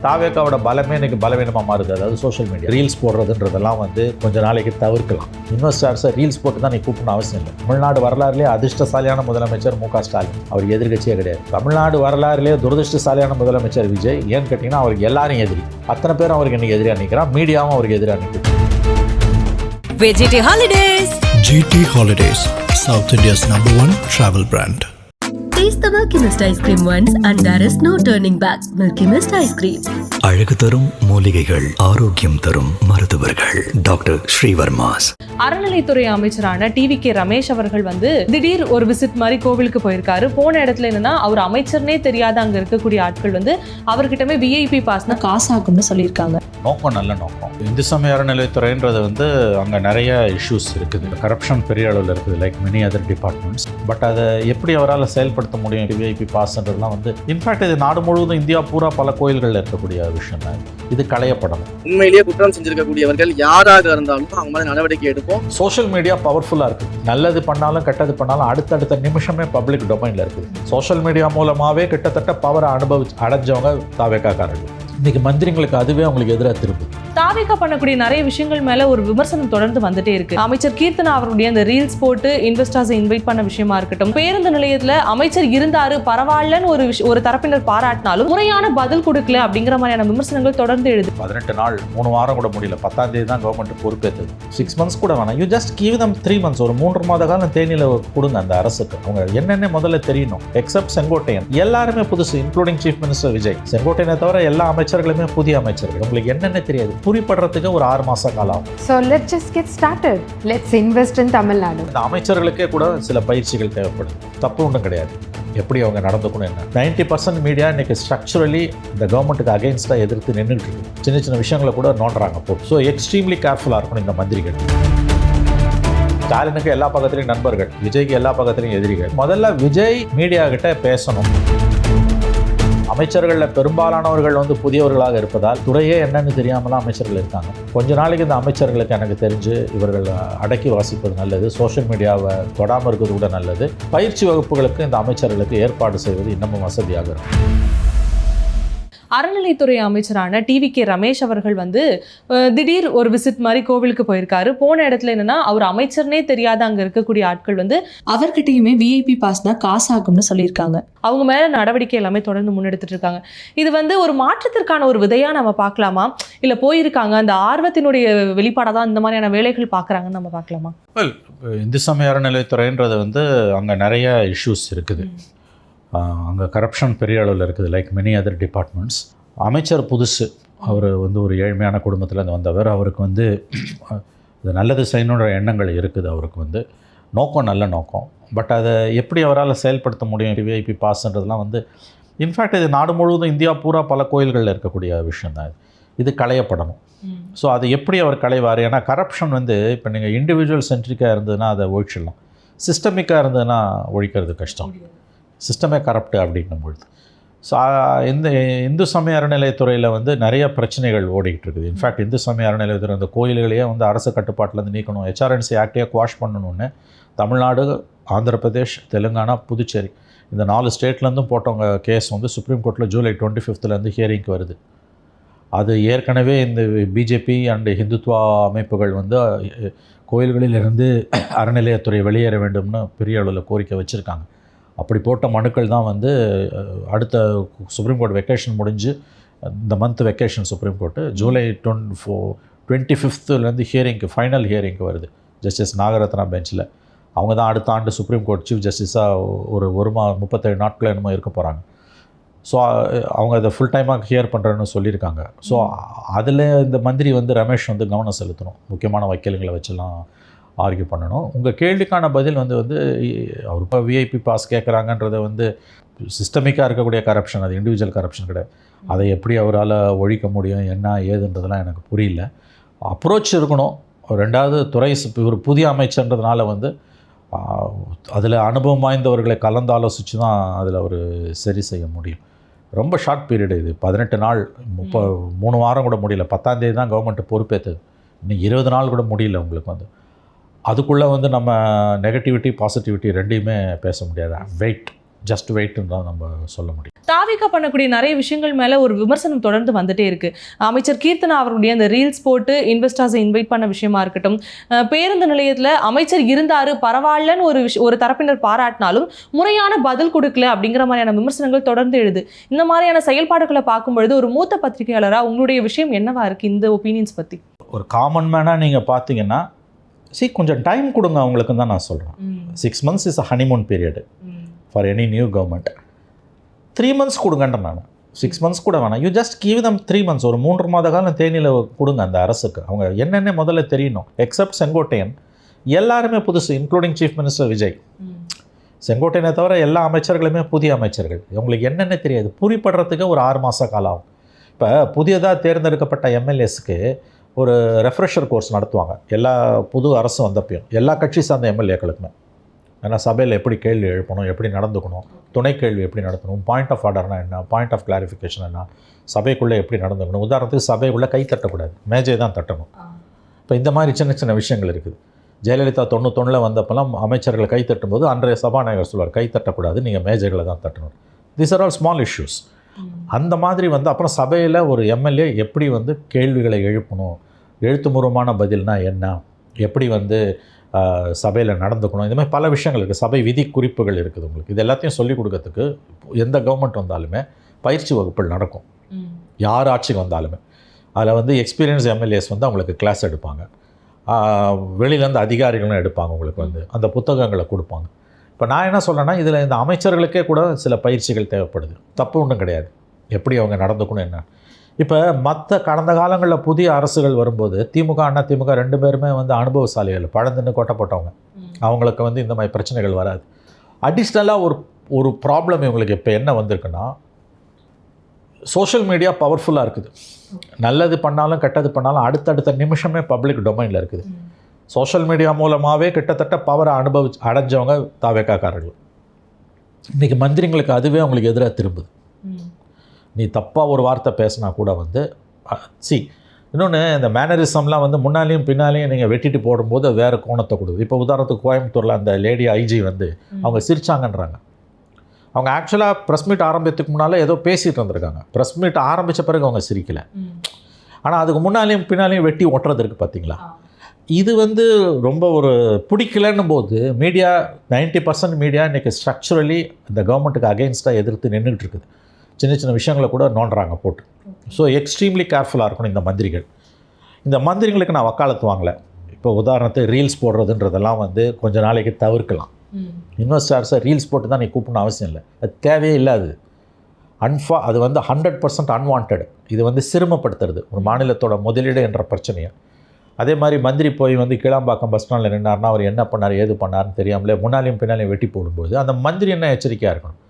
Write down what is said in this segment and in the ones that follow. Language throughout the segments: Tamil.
தாவேக்காவோட பலமே இன்னைக்கு பலவீனமாக மாறுது. அதாவது சோஷியல் மீடியா ரீல்ஸ் போடுறதுன்றதெல்லாம் கொஞ்ச நாளைக்கு தவிர்க்கலாம். இன்வெஸ்டர்ஸை ரீல்ஸ் போட்டு தான் நீ கூப்பிடணும் அவசியம் இல்லை. தமிழ்நாடு வரலாறுலேயே அதிர்ஷ்டசாலியான முதலமைச்சர் மு.க. ஸ்டாலின். அவர் எதிர்கட்சியே கிடையாது. தமிழ்நாடு வரலாறுலேயே துரதிருஷ்டசாலியான முதலமைச்சர் விஜய். ஏன்னு கேட்டிங்கன்னா அவருக்கு எல்லாரும் எதிரி. அத்தனை பேரும் அவருக்கு இன்னைக்கு எதிராக நிற்கிறான். மீடியாவும் அவருக்கு எதிராக நிற்குது. GT Holidays. GT Holidays, South India's #1 travel brand. Taste the Milky Mist ice cream once and there is no turning back. Milky Mist ice cream. அழகு தரும் மூலிகைகள், ஆரோக்கியம் தரும் மருத்துவர்கள். டாக்டர் ஸ்ரீவர்மாஸ். அறநிலைத்துறை அமைச்சரான TVK ரமேஷ் அவர்கள் திடீர் ஒரு விசிட் மாதிரி கோவிலுக்கு போயிருக்காரு. போன இடத்துல என்னன்னா அவர் அமைச்சர்னே தெரியாத அங்க இருக்கக்கூடிய ஆட்கள் அவர்கிட்டமே VIP பாஸ்னா காசாகும்னு சொல்லியிருக்காங்க. நோக்கம் நல்ல நோக்கம். இந்து சமய அறநிலைத்துறைன்றது அங்கே நிறைய இஷ்யூஸ் இருக்குது. கரப்ஷன் பெரிய அளவில் இருக்குது, like many other departments. But அதை எப்படி அவரால் செயல்படுத்த முடியும்? VIP பாஸ்ன்றதுலாம் இன்ஃபேக்ட் இது நாடு முழுவதும் இந்தியா பூரா பல கோயில்களில் இருக்கக்கூடிய விஷயம் தான். இது களையப்படணும். உண்மையிலேயே குற்றம் செஞ்சிருக்கக்கூடியவர்கள் யாராக இருந்தாலும் அவங்க மாதிரி நடவடிக்கை எடுப்போம். சோஷியல் மீடியா பவர்ஃபுல்லாக இருக்குது. நல்லது பண்ணாலும் கெட்டது பண்ணாலும் அடுத்தடுத்த நிமிஷமே பப்ளிக் டொமைனில் இருக்குது. சோஷியல் மீடியா மூலமாகவே கிட்டத்தட்ட பவரை அடைஞ்சவங்க தாவேக்காரர்கள். இன்னைக்கு மந்திரிங்களுக்கு அதுவே அவங்களுக்கு எதிராக திரும்புது. தாவேக்கா பண்ணக்கூடிய நிறைய விஷயங்கள் மேல ஒரு விமர்சனம் தொடர்ந்து வந்துட்டே இருக்கு. அமைச்சர் கீர்த்தனா அவருடைய அந்த ரீல்ஸ் போட்டு இன்வெஸ்டர்ஸை இன்வைட் பண்ண விஷயமா இருக்கட்டும், பேருந்து நிலையத்துல அமைச்சர் இருந்தாரு பரவாயில்லன்னு ஒரு தரப்பினர் பாராட்டினாலும் முறையான பதில் கொடுக்கல அப்படிங்கிற மாதிரியான விமர்சனங்கள் தொடர்ந்து எழுது. 18 நாள் 3 வாரம் கூட முடியல. 10ஆம் தேதி தான் கவர்மெண்ட் பொறுப்பேற்றது. 6 months கூட வேணாம். You just give them 3 months. ஒரு 3 மாத காலம் தேனியில கொடுங்க அந்த அரசுக்கு. அவங்க என்னென்ன முதல்ல தெரியணும். எக்ஸப்ட் செங்கோட்டையன் எல்லாருமே புதுசு, இன்க்ளூடிங் சீஃப் மினிஸ்டர் விஜய். செங்கோட்டையனை தவிர எல்லா அமைச்சர்களுமே புதிய அமைச்சர்கள். உங்களுக்கு என்னென்ன தெரியாது, புரிப்படுறதுக்கு ஒரு 6 மாச காலம். So let's just get started. Let's invest in Tamil Nadu. இந்த அமைச்சர்களுக்கே கூட சில பயிற்சிகள் தேவைப்படுது. தப்பு ஒன்றும் கிடையாது. எப்படி அவங்க நடந்துக்கணும் என்ன. 90% மீடியா இன்னைக்கு ஸ்ட்ரக்சரலி இந்த கவர்மெண்ட்டுக்கு அகெயின்ஸ்டாக எதிர்த்து நின்றுட்டு இருக்கு. சின்ன சின்ன விஷயங்களை கூட நோண்டுறாங்க போ. ஸோ எக்ஸ்ட்ரீம்லி கேர்ஃபுல்லாக இருக்கணும் இந்த மந்திரிகள். ஸ்டாலினுக்கு எல்லா பக்கத்துலையும் நண்பர்கள், விஜய்க்கு எல்லா பக்கத்துலையும் எதிரிகள். முதல்ல விஜய் மீடியா கிட்ட பேசணும். அமைச்சர்களில் பெரும்பாலானவர்கள் புதியவர்களாக இருப்பதால் துறையே என்னன்னு தெரியாமலாம் அமைச்சர்கள் இருக்காங்க. கொஞ்ச நாளைக்கு இந்த அமைச்சர்களுக்கு எனக்கு தெரிஞ்சு இவர்கள் அடக்கி வாசிப்பது நல்லது. சோஷியல் மீடியாவை தொடாமல் இருக்கிறது கூட நல்லது. பயிற்சி வகுப்புகளுக்கு இந்த அமைச்சர்களுக்கு ஏற்பாடு செய்வது இன்னமும் வசதியாக இருக்கும். அறநிலைத்துறை அமைச்சரான TVK ரமேஷ் அவர்கள் திடீர் ஒரு விசிட் மாதிரி கோவிலுக்கு போயிருக்காரு. போன இடத்துல என்னன்னா அவர் அமைச்சர்னே தெரியாத அங்க இருக்கக்கூடிய ஆட்கள் அவர்கிட்டயுமே VIP பாஸ்னா காசாகும்னு சொல்லியிருக்காங்க. அவங்க மேல நடவடிக்கை எல்லாமே தொடர்ந்து முன்னெடுத்துட்டு இருக்காங்க. இது ஒரு மாற்றத்திற்கான ஒரு விதையா நம்ம பார்க்கலாமா, இல்ல போயிருக்காங்க அந்த ஆர்வத்தினுடைய வெளிப்பாடாக தான் இந்த மாதிரியான வேலைகள் பார்க்குறாங்கன்னு நம்ம பார்க்கலாமா? இந்து சமய அறநிலைத்துறைன்றது அங்கே நிறைய இஷ்யூஸ் இருக்குது. அங்கே கரப்ஷன் பெரிய அளவில் இருக்குது, லைக் மெனி அதர் டிபார்ட்மெண்ட்ஸ். அமைச்சர் புதுசு. அவர் ஒரு ஏழ்மையான குடும்பத்தில் வந்தவர். அவருக்கு இது நல்லது செய்யணுன்ற எண்ணங்கள் இருக்குது. அவருக்கு நோக்கம் நல்ல நோக்கம். பட் அதை எப்படி அவரால் செயல்படுத்த முடியும்? VIP பாஸ்ன்றதுலாம் இன்ஃபேக்ட் இது நாடு முழுவதும் இந்தியா பூரா பல கோயில்களில் இருக்கக்கூடிய விஷயம் தான். இது களையப்படணும். ஸோ அது எப்படி அவர் களைவார்? ஏன்னா கரப்ஷன் இப்போ நீங்கள் இண்டிவிஜுவல் சென்ட்ரிக்காக இருந்ததுன்னா அதை ஒழிச்சிடலாம். சிஸ்டமிக்காக இருந்ததுன்னா ஒழிக்கிறது கஷ்டம். சிஸ்டமே கரப்டு அப்படிங்கும்பொழுது. ஸோ இந்த இந்து சமய அறநிலையத்துறையில் நிறைய பிரச்சனைகள் ஓடிக்கிட்டு இருக்குது. இன்ஃபேக்ட் இந்து சமய அறநிலையத்துறை அந்த கோயில்களையே அரசு கட்டுப்பாட்டிலேருந்து நீக்கணும், HRNC ஆக்டையே குவாஷ் பண்ணணும்னு தமிழ்நாடு, ஆந்திர பிரதேஷ், தெலுங்கானா, புதுச்சேரி இந்த 4 ஸ்டேட்லேருந்தும் போட்டவங்க கேஸ் சுப்ரீம் கோர்ட்டில் ஜூலை 25 ஹியரிங்க்கு வருது. அது ஏற்கனவே இந்த பிஜேபி அண்டு ஹிந்துத்வா அமைப்புகள் கோயில்களிலிருந்து அறநிலையத்துறை வெளியேற வேண்டும்னு பெரிய அளவில் கோரிக்கை வச்சுருக்காங்க. அப்படி போட்ட மனுக்கள் தான் அடுத்த சுப்ரீம் கோர்ட் வெக்கேஷன் முடிஞ்சு இந்த month vacation supreme court July 25 ஹியரிங்க்கு ஃபைனல் ஹியரிங்க்கு வருது. ஜஸ்டிஸ் நாகரத்னா பெஞ்சில். அவங்க தான் அடுத்த ஆண்டு சுப்ரீம் கோர்ட் சீஃப் ஜஸ்டிஸாக ஒரு 37 நாட்கள் என்னமோ இருக்க போகிறாங்க. ஸோ அவங்க அதை ஃபுல் டைமாக ஹியர் பண்ணுறேன்னு சொல்லியிருக்காங்க. ஸோ அதில் இந்த மந்திரி ரமேஷ் கவனம் செலுத்தணும். முக்கியமான வக்கீல்களை வச்செல்லாம் ஆர்கியூ பண்ணணும். உங்கள் கேள்விக்கான பதில் அவர் இப்போ VIP பாஸ் கேட்குறாங்கன்றதை சிஸ்டமிக்காக இருக்கக்கூடிய கரப்ஷன், அது இண்டிவிஜுவல் கரப்ஷன் கிடையாது. அதை எப்படி அவரால் ஒழிக்க முடியும், என்ன ஏதுன்றதெல்லாம் எனக்கு புரியல. அப்ரோச் இருக்கணும். ரெண்டாவது துறை ஒரு புதிய அமைச்சர்ன்றதுனால அதில் அனுபவம் வாய்ந்தவர்களை கலந்து ஆலோசித்து தான் அதில் ஒரு சரி செய்ய முடியும். ரொம்ப ஷார்ட் பீரியடு இது. 18 நாள் 3 வாரம் கூட முடியல. 10ஆம் தேதி தான் கவர்மெண்ட் பொறுப்பேற்றது. இன்னும் 20 நாள் கூட முடியல உங்களுக்கு. அதுக்குள்ளே நம்ம நெகட்டிவிட்டி பாசிட்டிவிட்டி ரெண்டையுமே பேச முடியாது. வெயிட் ஜஸ்ட் வெயிட்னு தான் நம்ம சொல்ல முடியும். தாவிக பண்ணக்கூடிய நிறைய விஷயங்கள் மேலே ஒரு விமர்சனம் தொடர்ந்து வந்துட்டே இருக்கு. அமைச்சர் கீர்த்தனா அவர்களுடைய அந்த ரீல்ஸ் போட்டு இன்வெஸ்டர்ஸை இன்வைட் பண்ண விஷயமா இருக்கட்டும், பேருந்து நிலையத்தில் அமைச்சர் இருந்தாரு பரவாயில்லன்னு ஒரு தரப்பினர் பாராட்டினாலும் முறையான பதில் கொடுக்கல அப்படிங்கிற மாதிரியான விமர்சனங்கள் தொடர்ந்து எழுது. இந்த மாதிரியான செயல்பாடுகளை பார்க்கும்பொழுது ஒரு மூத்த பத்திரிகையாளராக உங்களுடைய விஷயம் என்னவா இருக்கு இந்த ஒப்பீனியன்ஸ் பற்றி? ஒரு காமன் மேனாக நீங்கள் பார்த்தீங்கன்னா கொஞ்சம் டைம் கொடுங்க அவங்களுக்கு தான் நான் சொல்கிறேன். 6 months is a honeymoon period for any new government. 3 months கொடுங்கன்ற நான் 6 months கூட வேணாம். You just give them 3 months, ஒரு 3 மாத காலம் தேனியில் கொடுங்க அந்த அரசுக்கு. அவங்க என்னென்ன முதல்ல தெரியணும். எக்ஸப்ட் செங்கோட்டையன் எல்லாருமே புதுசு, இன்க்ளூடிங் சீஃப் மினிஸ்டர் விஜய். செங்கோட்டையனை தவிர எல்லா அமைச்சர்களுமே புதிய அமைச்சர்கள். உங்களுக்கு என்னென்ன தெரியாது, புரிப்படுறதுக்கு ஒரு 6 மாத காலம் ஆகும். இப்போ புதியதாக தேர்ந்தெடுக்கப்பட்ட எம்எல்ஏஸ்க்கு ஒரு ரெஃப்ரெஷர் கோர்ஸ் நடத்துவாங்க எல்லா புது அரசு வந்தப்பையும், எல்லா கட்சி சார்ந்த எம்எல்ஏக்களுக்குமே. ஏன்னா சபையில் எப்படி கேள்வி எழுப்பணும், எப்படி நடந்துக்கணும், துணை கேள்வி எப்படி நடத்தணும், பாயிண்ட் ஆஃப் ஆர்டர்னா என்ன, பாயிண்ட் ஆஃப் கிளாரிஃபிகேஷன் என்ன, சபைக்குள்ளே எப்படி நடந்துக்கணும். உதாரணத்துக்கு சபைக்குள்ளே கை தட்டக்கூடாது, மேஜை தான் தட்டணும். இப்போ இந்த மாதிரி சின்ன சின்ன விஷயங்கள் இருக்குது. ஜெயலலிதா 91 வந்தப்பெல்லாம் அமைச்சர்கள் கை தட்டும்போது அன்றைய சபாநாயகர் சொல்வார் கை தட்டக்கூடாது, நீங்கள் மேஜைகளை தான் தட்டணும். These are all small issues. அந்த மாதிரி அப்புறம் சபையில் ஒரு எம்எல்ஏ எப்படி கேள்விகளை எழுப்பணும், எழுத்துப்பூர்வமான பதில்னா என்ன, எப்படி சபையில் நடந்துக்கணும், இந்த மாதிரி பல விஷயங்கள் இருக்குது. சபை விதி குறிப்புகள் இருக்குது உங்களுக்கு. இது எல்லாத்தையும் சொல்லிக் கொடுக்கறதுக்கு எந்த கவர்மெண்ட் வந்தாலுமே பயிற்சி வகுப்புகள் நடக்கும். யார் ஆட்சிக்கு வந்தாலுமே அதில் எக்ஸ்பீரியன்ஸ் எம்எல்ஏஸ் அவங்களுக்கு கிளாஸ் எடுப்பாங்க. வெளியிலேருந்து அதிகாரிகளும் எடுப்பாங்க. உங்களுக்கு அந்த புத்தகங்களை கொடுப்பாங்க. இப்போ நான் என்ன சொல்கிறேன்னா, இதில் இந்த அமைச்சர்களுக்கே கூட சில பயிற்சிகள் தேவைப்படுது. தப்பு ஒன்றும் கிடையாது, எப்படி அவங்க நடந்துக்கணும் என்ன. இப்போ மற்ற கடந்த காலங்களில் புதிய அரசுகள் வரும்போது திமுக அண்ணா திமுக 2 பேருமே அனுபவசாலிகள், பழந்துன்னு கொட்டப்பட்டவங்க. அவங்களுக்கு இந்த மாதிரி பிரச்சனைகள் வராது. அடிஷ்னலாக ஒரு ப்ராப்ளம் இவங்களுக்கு இப்போ என்ன வந்திருக்குன்னா, சோஷியல் மீடியா பவர்ஃபுல்லாக இருக்குது. நல்லது பண்ணாலும் கெட்டது பண்ணாலும் அடுத்தடுத்த நிமிஷமே பப்ளிக் டொமைனில் இருக்குது. சோஷியல் மீடியா மூலமாகவே கிட்டத்தட்ட பவரை அடைஞ்சவங்க தாவேக்காரர்கள். இன்றைக்கி மந்திரிங்களுக்கு அதுவே அவங்களுக்கு எதிராக திரும்புது. நீ தப்பாக ஒரு வார்த்தை பேசினா கூட இன்னொன்று இந்த மேனரிசம்லாம் முன்னாலேயும் பின்னாலேயும் நீங்கள் வெட்டிட்டு போடும்போது வேறு கோணத்தை கொடுக்குது. இப்போ உதாரணத்துக்கு கோயம்புத்தூரில் அந்த லேடி ஐஜி அவங்க சிரிச்சாங்கன்றாங்க. அவங்க ஆக்சுவலாக ப்ரெஸ் மீட் ஆரம்பித்துக்கு முன்னால் ஏதோ பேசிகிட்டு வந்திருக்காங்க. ப்ரெஸ் மீட் ஆரம்பித்த பிறகு அவங்க சிரிக்கலை. ஆனால் அதுக்கு முன்னாலேயும் பின்னாலேயும் வெட்டி ஒட்டுறது இருக்குது பார்த்தீங்களா. இது ரொம்ப ஒரு பிடிக்கலன்னும் போது மீடியா 90% மீடியா இன்றைக்கி ஸ்ட்ரக்சரலி இந்த கவர்மெண்ட்டுக்கு அகெயின்ஸ்டாக எதிர்த்து நின்றுட்டு இருக்குது. சின்ன சின்ன விஷயங்களை கூட நோண்டுறாங்க போட்டு. ஸோ எக்ஸ்ட்ரீம்லி கேர்ஃபுல்லாக இருக்கணும் இந்த மந்திரிகள். இந்த மந்திரிகளுக்கு நான் வக்காலத்து வாங்கலை. இப்போ உதாரணத்துக்கு ரீல்ஸ் போடுறதுன்றதெல்லாம் கொஞ்ச நாளைக்கு தவிர்க்கலாம். இன்வெஸ்டர்ஸை ரீல்ஸ் போட்டு தான் நீ கூப்பிடணும் அவசியம் இல்லை, அது தேவையே இல்லை. அது அது 100% அன்வான்ட். இது சிரமப்படுத்துறது ஒரு மாநிலத்தோட முதலீடு என்ற பிரச்சனையை. அதே மாதிரி மந்திரி போய் கீழாம்பாக்கம் பஸ் ஸ்டாண்டில் நின்றார்னா அவர் என்ன பண்ணார் ஏது பண்ணார்னு தெரியாமலே முன்னாலையும் பின்னாலையும் வெட்டி போடும்போது அந்த மந்திரி என்ன எச்சரிக்கையாக இருக்கணும்.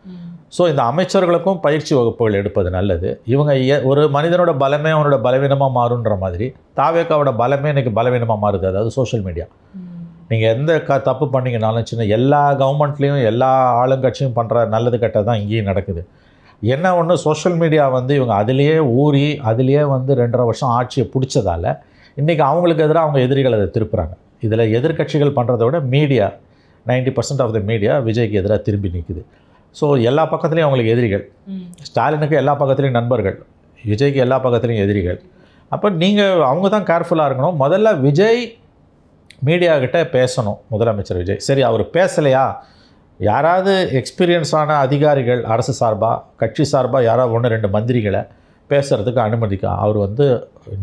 ஸோ இந்த அமைச்சர்களுக்கும் பயிற்சி வகுப்புகள் எடுப்பது நல்லது. இவங்க ஒரு மனிதனோட பலமே அவனோட பலவீனமாக மாறுன்ற மாதிரி தாவேக்காவோட பலமே இன்றைக்கி பலவீனமாக மாறுது. அதாவது சோஷியல் மீடியா. நீங்கள் எந்த தப்பு பண்ணிங்கனாலும் சின்ன எல்லா கவர்மெண்ட்லேயும் எல்லா ஆளுங்கட்சியும் பண்ணுற நல்லது கெட்டது தான் இங்கேயும் நடக்குது. என்ன ஒன்று, சோஷியல் மீடியா இவங்க அதிலேயே ஊறி அதிலேயே 2.5 வருஷம் ஆட்சியை பிடிச்சதால இன்றைக்கி அவங்களுக்கு எதிராக அவங்க எதிரிகள் அதை திருப்புறாங்க. இதில் எதிர்கட்சிகள் பண்ணுறத விட மீடியா 90% ஆஃப் த மீடியா விஜய்க்கு எதிராக திரும்பி நிற்குது. ஸோ எல்லா பக்கத்துலேயும் அவங்களுக்கு எதிரிகள். ஸ்டாலினுக்கு எல்லா பக்கத்துலேயும் நண்பர்கள், விஜய்க்கு எல்லா பக்கத்துலேயும் எதிரிகள். அப்போ நீங்கள் அவங்க தான் கேர்ஃபுல்லாக இருக்கணும். முதல்ல விஜய் மீடியாக்கிட்ட பேசணும். முதலமைச்சர் விஜய் சரி அவர் பேசலையா, யாராவது எக்ஸ்பீரியன்ஸான அதிகாரிகள் அரசு சார்பாக கட்சி சார்பாக யாராவது 1-2 மந்திரிகளை பேசுகிறதுக்கு அவர்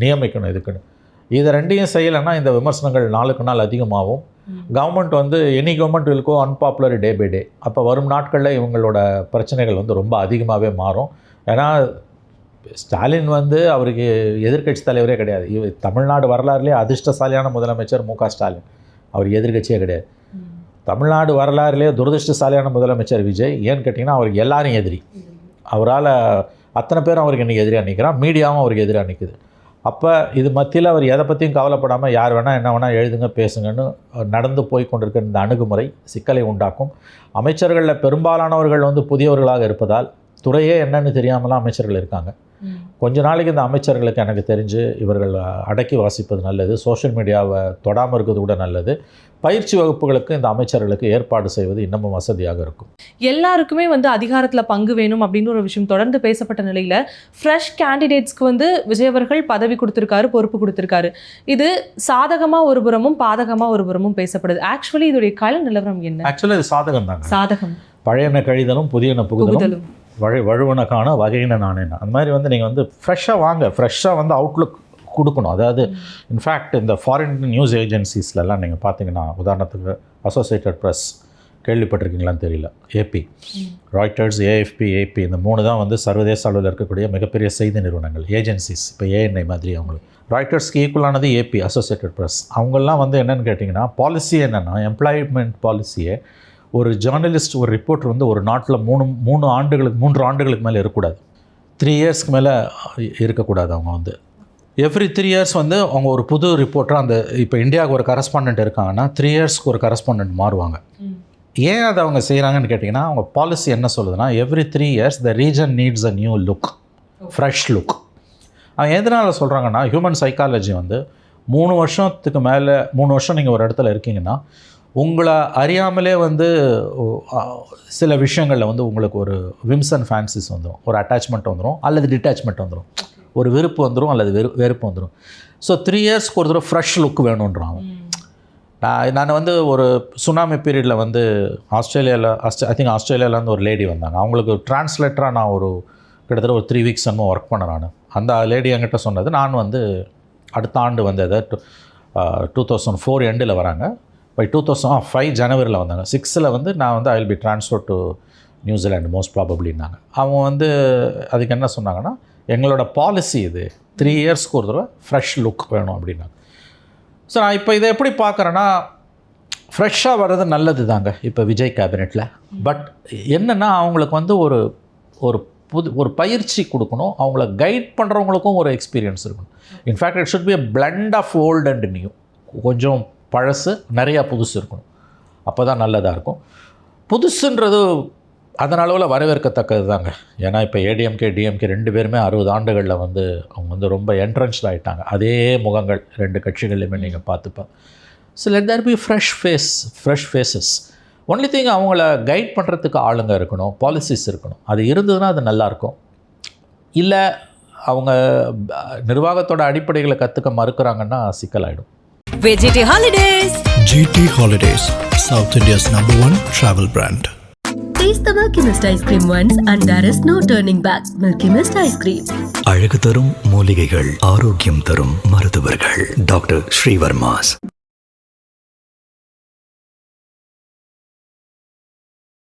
நியமிக்கணும். இதுக்குன்னு இதை 2ஐயும் செய்யலைன்னா இந்த விமர்சனங்கள் நாளுக்கு நாள் அதிகமாகும். Government any government will go unpopular day by day. அப்போ வரும் நாட்களில் இவங்களோட பிரச்சனைகள் ரொம்ப அதிகமாகவே மாறும். ஏன்னா ஸ்டாலின் அவருக்கு எதிர்க்கட்சி தலைவரே கிடையாது. தமிழ்நாடு வரலாறுலேயே அதிர்ஷ்டசாலியான முதலமைச்சர் மு.க. ஸ்டாலின். அவர் எதிர்க்கட்சியே கிடையாது. தமிழ்நாடு வரலாறுலேயே துரதிருஷ்டசாலியான முதலமைச்சர் விஜய். ஏன்னு கேட்டிங்கன்னா அவருக்கு எல்லாரும் எதிரி. அவரால் அத்தனை பேரும் அவருக்கு இன்றைக்கி எதிராக நிற்கிறான், மீடியாவும் அவருக்கு எதிராக நிற்குது. அப்போ இது மத்தியில் அவர் எதை பற்றியும் கவலைப்படாமல் யார் வேணால் என்ன வேணால் எழுதுங்க பேசுங்கன்னு நடந்து போய் கொண்டிருக்கிற இந்த அணுகுமுறை சிக்கலை உண்டாக்கும். அமைச்சர்களில் பெரும்பாலானவர்கள் புதியவர்களாக இருப்பதால் துறையே என்னன்னு தெரியாமலாம் அமைச்சர்கள் இருக்காங்க. கொஞ்ச நாளைக்கு இந்த அமைச்சர்களுக்கு எனக்கு தெரிஞ்சு இவர்கள் அடக்கி வாசிப்பது நல்லது, சோஷியல் மீடியாவை தொடாமல் இருக்கிறது கூட நல்லது. பயிற்சி வகுப்புகளுக்கு இந்த அமைச்சர்களுக்கு ஏற்பாடு செய்வது இன்னமும் வசதியாக இருக்கும். எல்லாருக்குமே வந்து அதிகாரத்தில் பங்கு வேணும் அப்படின்னு ஒரு விஷயம் தொடர்ந்து பேசப்பட்ட நிலையில் ஃப்ரெஷ் கேண்டிடேட்ஸ்க்கு வந்து விஜய் அவர்கள் பதவி கொடுத்துருக்காரு, பொறுப்பு கொடுத்துருக்காரு. இது சாதகமாக ஒரு புறமும் பாதகமாக ஒரு புறமும் பேசப்படுது. ஆக்சுவலி இதோடைய கள நிலவரம் என்ன? ஆக்சுவலி இது சாதகம் தாங்க. சாதகம். பழையன கழிதலும் புதியன புகுதலும் வழுவனக்கான வகையின நானேனா. அந்த மாதிரி வந்து நீங்கள் வந்து ஃப்ரெஷ்ஷாக வாங்க, ஃப்ரெஷ்ஷாக வந்து அவுட்லுக் கொடுக்கணும். அதாவது இன்ஃபேக்ட் இந்த ஃபாரின் நியூஸ் ஏஜென்சிஸ்லாம் நீங்கள் பார்த்தீங்கன்னா, உதாரணத்துக்கு அசோசியேட்டட் ப்ரெஸ் கேள்விப்பட்டிருக்கீங்களான்னு தெரியல, ஏபி, ராய்ட்டர்ஸ், ஏஎஃப்பி, ஏபி, இந்த 3 தான் வந்து சர்வதேச அளவில் இருக்கக்கூடிய மிகப்பெரிய செய்தி நிறுவனங்கள், ஏஜென்சிஸ். இப்போ ஏஎன்ஐ மாதிரி அவங்களுக்கு ராய்ட்டர்ஸ்க்கு ஈக்குவலானது ஏபி, அசோசியேட்டட் ப்ரெஸ். அவங்கெல்லாம் வந்து என்னென்னு கேட்டிங்கன்னா, பாலிசி என்னென்னா, எம்ப்ளாய்மெண்ட் பாலிசியை ஒரு ஜேர்னலிஸ்ட், ஒரு ரிப்போர்ட்டர் வந்து ஒரு நாட்டில் 3 ஆண்டுகளுக்கு மேலே இருக்கக்கூடாது. 3 இயர்ஸ்க்கு மேலே இருக்கக்கூடாது. அவங்க வந்து எவ்ரி 3 இயர்ஸ் வந்து அவங்க ஒரு புது ரிப்போர்ட்டர், அந்த இப்போ இந்தியாவுக்கு ஒரு கரஸ்பாண்டன்ட் இருக்காங்கன்னா 3 இயர்ஸ்க்கு ஒரு கரஸ்பாண்டன்ட் மாறுவாங்க. ஏன் அதை அவங்க செய்கிறாங்கன்னு கேட்டிங்கன்னா, அவங்க பாலிசி என்ன சொல்லுதுன்னா, every 3 years the region needs a new look, fresh look. அவங்க எதனால் சொல்கிறாங்கன்னா, ஹியூமன் சைக்காலஜி வந்து 3 வருஷத்துக்கு மேலே, 3 வருஷம் நீங்கள் ஒரு இடத்துல இருக்கீங்கன்னா, உங்களை அறியாமலே வந்து சில விஷயங்களில் வந்து உங்களுக்கு ஒரு விம்ஸ் அண்ட் ஃபேன்சிஸ் வந்துடும், ஒரு அட்டாச்மெண்ட் வந்துடும், அல்லது டிட்டாச்மெண்ட் வந்துடும், ஒரு விருப்பு வந்துடும், அல்லது வெறுப்பு வந்துடும். ஸோ 3 இயர்ஸ்க்கு ஒரு தடவை ஃப்ரெஷ் லுக் வேணுன்றான். நான் வந்து ஒரு சுனாமி பீரியடில் வந்து ஆஸ்திரேலியாவிலேருந்து ஒரு லேடி வந்தாங்க. அவங்களுக்கு டிரான்ஸ்லேட்டராக நான் ஒரு கிட்டத்தட்ட ஒரு 3 வீக்ஸ் என்னமோ ஒர்க் பண்ணேன் நான். அந்த லேடி என்கிட்ட சொன்னது, நான் வந்து அடுத்த ஆண்டு வந்து அதை 2004 எண்டில் வராங்க, பை 2005 ஜனவரியில் வந்தாங்க. 6ல் வந்து நான் வந்து I will be transfer to New Zealand most ப்ராபப்ளின்னாங்க. அவங்க வந்து அதுக்கு என்ன சொன்னாங்கன்னா, எங்களோட பாலிசி இது 3 இயர்ஸ்க்கு ஒரு தடவை ஃப்ரெஷ் லுக் வேணும் அப்படின்னாங்க. ஸோ நான் இப்போ இதை எப்படி பார்க்குறேன்னா, ஃப்ரெஷ்ஷாக வர்றது நல்லது தாங்க இப்போ விஜய் கேபினெட்டில். பட் என்னென்னா, அவங்களுக்கு வந்து ஒரு பயிற்சி கொடுக்கணும், அவங்கள கைட் பண்ணுறவங்களுக்கும் ஒரு எக்ஸ்பீரியன்ஸ் இருக்கணும். In fact it should be a blend of old and new. கொஞ்சம் பழசு, நிறையா புதுசு இருக்கணும், அப்போ தான் நல்லதாக இருக்கும். புதுசுன்றது அதன் அளவில் வரவேற்கத்தக்கது தாங்க. ஏன்னா இப்போ ஏடிஎம்கே, டிஎம்கே 2 பேருமே 60 ஆண்டுகளில் வந்து அவங்க வந்து ரொம்ப என்ட்ரன்ஸ்ட் ஆகிட்டாங்க. அதே முகங்கள் 2 கட்சிகள்லையுமே நீங்கள் பார்த்துப்பேன். So let there be fresh faces. Only thing, அவங்கள கைட் பண்ணுறதுக்கு ஆளுங்க இருக்கணும், பாலிசிஸ் இருக்கணும். அது இருந்ததுன்னா அது நல்லாயிருக்கும். இல்லை அவங்க நிர்வாகத்தோட அடிப்படைகளை கற்றுக்க மறுக்கிறாங்கன்னா சிக்கலாயிடும். VGT Holidays. GT Holidays, South India's #1 travel brand. Taste the Milky Mist ice cream once and there is no turning back. Milky Mist ice cream. அழகு தரும் மூலிகைகள், ஆரோக்கியம் தரும் மருத்துவர்கள். டாக்டர் ஸ்ரீவர்மாஸ்.